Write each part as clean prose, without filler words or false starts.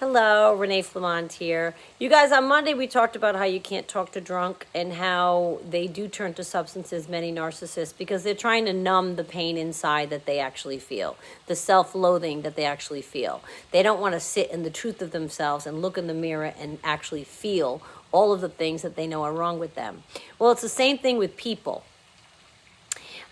Hello, Renee Flamont here. You guys, on Monday we talked about how you can't talk to drunk and how they do turn to substances, many narcissists, because they're trying to numb the pain inside that they actually feel, the self-loathing that they actually feel. They don't want to sit in the truth of themselves and look in the mirror and actually feel all of the things that they know are wrong with them. Well, it's the same thing with people.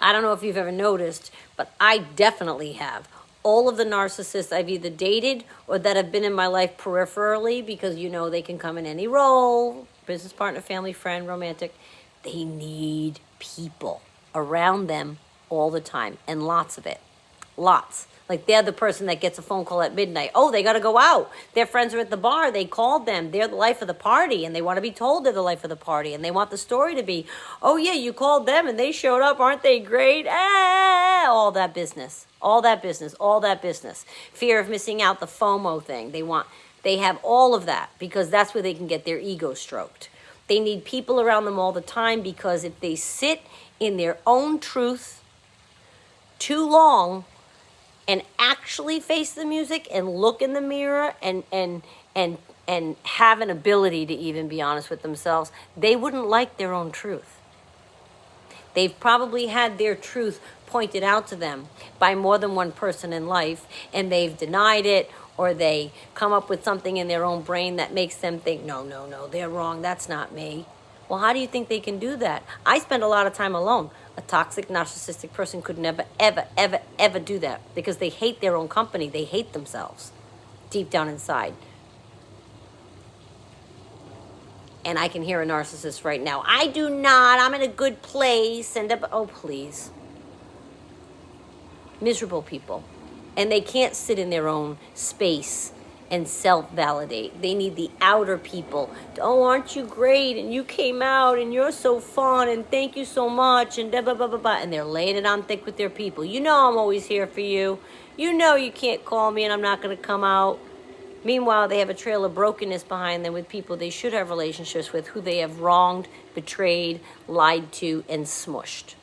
I don't know if you've ever noticed, but I definitely have. All of the narcissists I've either dated or that have been in my life peripherally, because they can come in any role, business partner, family, friend, romantic. They need people around them all the time, and lots of it. Lots. Like they're the person that gets a phone call at midnight. Oh, they got to go out. Their friends are at the bar. They called them. They're the life of the party, and they want to be told they're the life of the party, and they want the story to be, oh yeah, you called them and they showed up. Aren't they great? All that business. All that business. All that business. Fear of missing out, the FOMO thing. They have all of that because that's where they can get their ego stroked. They need people around them all the time because if they sit in their own truth too long and actually face the music and look in the mirror and have an ability to even be honest with themselves, they wouldn't like their own truth. They've probably had their truth pointed out to them by more than one person in life, and they've denied it, or they come up with something in their own brain that makes them think, no, they're wrong, that's not me. Well, how do you think they can do that? I spend a lot of time alone. A toxic, narcissistic person could never, ever do that because they hate their own company. They hate themselves deep down inside. And I can hear a narcissist right now. I do not. I'm in a good place. Oh, please. Miserable people. And they can't sit in their own space and self-validate. They need the outer people. Oh, aren't you great? And you came out and you're so fun and thank you so much and blah, blah, blah, blah, blah. And they're laying it on thick with their people. You know I'm always here for you. You know you can't call me and I'm not going to come out. Meanwhile, they have a trail of brokenness behind them with people they should have relationships with who they have wronged, betrayed, lied to, and smushed.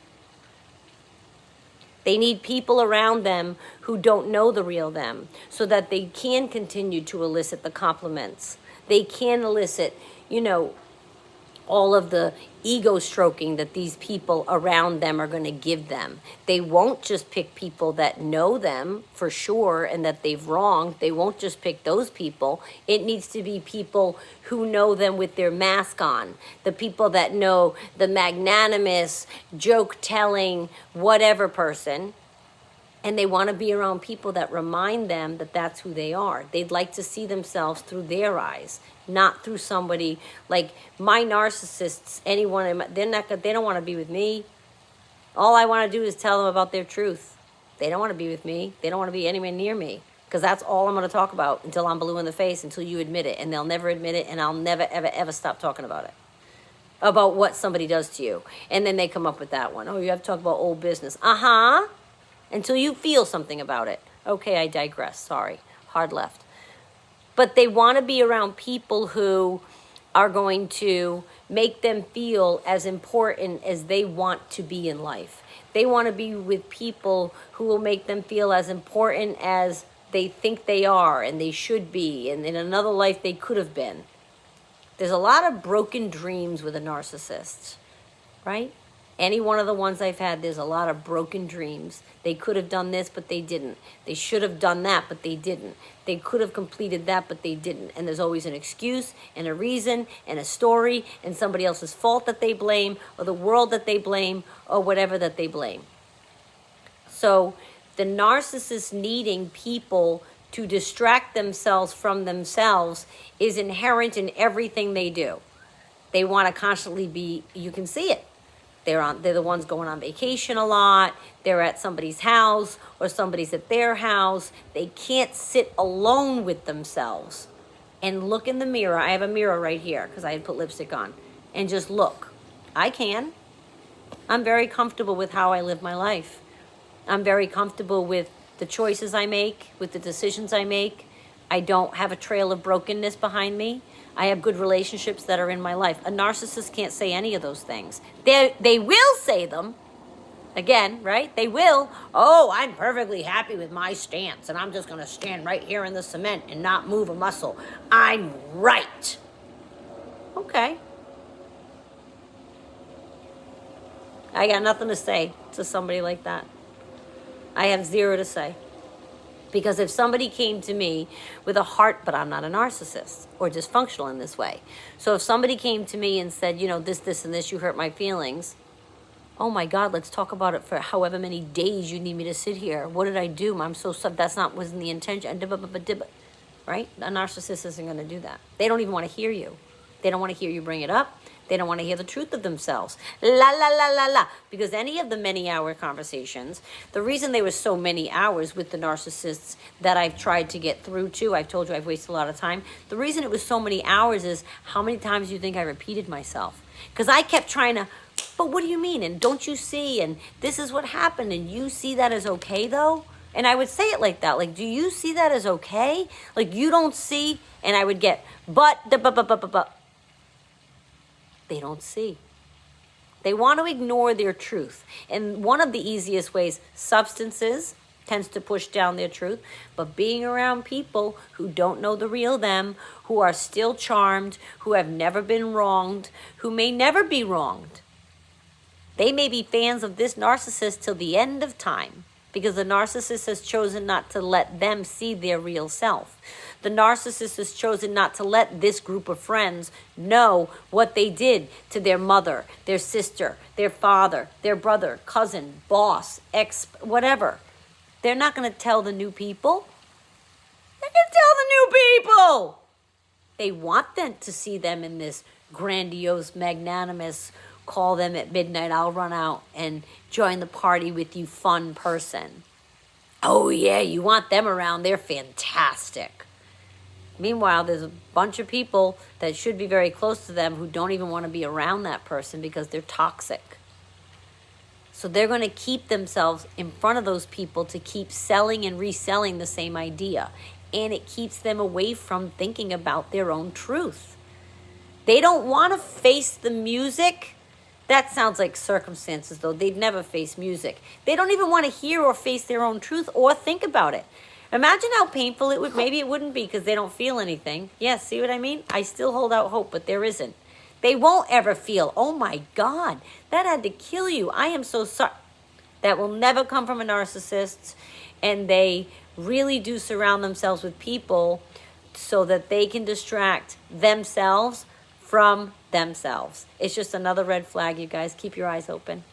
They need people around them who don't know the real them so that they can continue to elicit the compliments. They can elicit, all of the ego stroking that these people around them are going to give them. They won't just pick people that know them for sure and that they've wronged. They won't just pick those people. It needs to be people who know them with their mask on. The people that know the magnanimous, joke-telling, whatever person. And they want to be around people that remind them that that's who they are. They'd like to see themselves through their eyes, not through somebody like my narcissists. They don't want to be with me. All I want to do is tell them about their truth. They don't want to be with me. They don't want to be anywhere near me because that's all I'm going to talk about until I'm blue in the face, until you admit it. And they'll never admit it, and I'll never, ever stop talking about it. About what somebody does to you. And then they come up with that one. Oh, you have to talk about old business. Uh-huh. Until you feel something about it. Okay, I digress. Sorry. Hard left. But they want to be around people who are going to make them feel as important as they want to be in life. They want to be with people who will make them feel as important as they think they are and they should be, and in another life they could have been. There's a lot of broken dreams with a narcissist, right? Any one of the ones I've had, there's a lot of broken dreams. They could have done this, but they didn't. They should have done that, but they didn't. They could have completed that, but they didn't. And there's always an excuse and a reason and a story and somebody else's fault that they blame, or the world that they blame, or whatever that they blame. So the narcissist needing people to distract themselves from themselves is inherent in everything they do. They want to constantly be, you can see it. They're the ones going on vacation a lot. They're at somebody's house or somebody's at their house. They can't sit alone with themselves and look in the mirror. I have a mirror right here because I had put lipstick on. And just look. I can. I'm very comfortable with how I live my life. I'm very comfortable with the choices I make, with the decisions I make. I don't have a trail of brokenness behind me. I have good relationships that are in my life. A narcissist can't say any of those things. They will say them, Again, right? They will. Oh, I'm perfectly happy with my stance, and I'm just going to stand right here in the cement and not move a muscle. I'm right. Okay. I got nothing to say to somebody like that. I have zero to say. Because if somebody came to me with a heart, but I'm not a narcissist or dysfunctional in this way. So if somebody came to me and said, this, and this, you hurt my feelings. Oh my God, let's talk about it for however many days you need me to sit here. What did I do? I'm so sorry. Wasn't the intention. Right? A narcissist isn't going to do that. They don't even want to hear you. They don't want to hear you bring it up. They don't want to hear the truth of themselves. La, la, la, la, la. Because any of the many-hour conversations, the reason they were so many hours with the narcissists that I've tried to get through to, I've told you I've wasted a lot of time. The reason it was so many hours is how many times do you think I repeated myself? Because I kept trying to, but what do you mean? And don't you see? And this is what happened. And you see that as okay, though? And I would say it like that. Like, do you see that as okay? Like, you don't see? And I would get, but. They don't see. They want to ignore their truth. And one of the easiest ways, substances tends to push down their truth. But being around people who don't know the real them, who are still charmed, who have never been wronged, who may never be wronged. They may be fans of this narcissist till the end of time because the narcissist has chosen not to let them see their real self. The narcissist has chosen not to let this group of friends know what they did to their mother, their sister, their father, their brother, cousin, boss, ex, whatever. They're not going to tell the new people. They're going to tell the new people. They want them to see them in this grandiose, magnanimous, call them at midnight, I'll run out and join the party with you fun person. Oh yeah, you want them around, they're fantastic. Meanwhile, there's a bunch of people that should be very close to them who don't even want to be around that person because they're toxic. So they're going to keep themselves in front of those people to keep selling and reselling the same idea. And it keeps them away from thinking about their own truth. They don't want to face the music. That sounds like circumstances, though. They'd never face music. They don't even want to hear or face their own truth or think about it. Imagine how painful it would. Maybe it wouldn't be because they don't feel anything. Yes, see what I mean? I still hold out hope, but there isn't. They won't ever feel, oh my God, that had to kill you. I am so sorry. That will never come from a narcissist. And they really do surround themselves with people so that they can distract themselves from themselves. It's just another red flag, you guys. Keep your eyes open.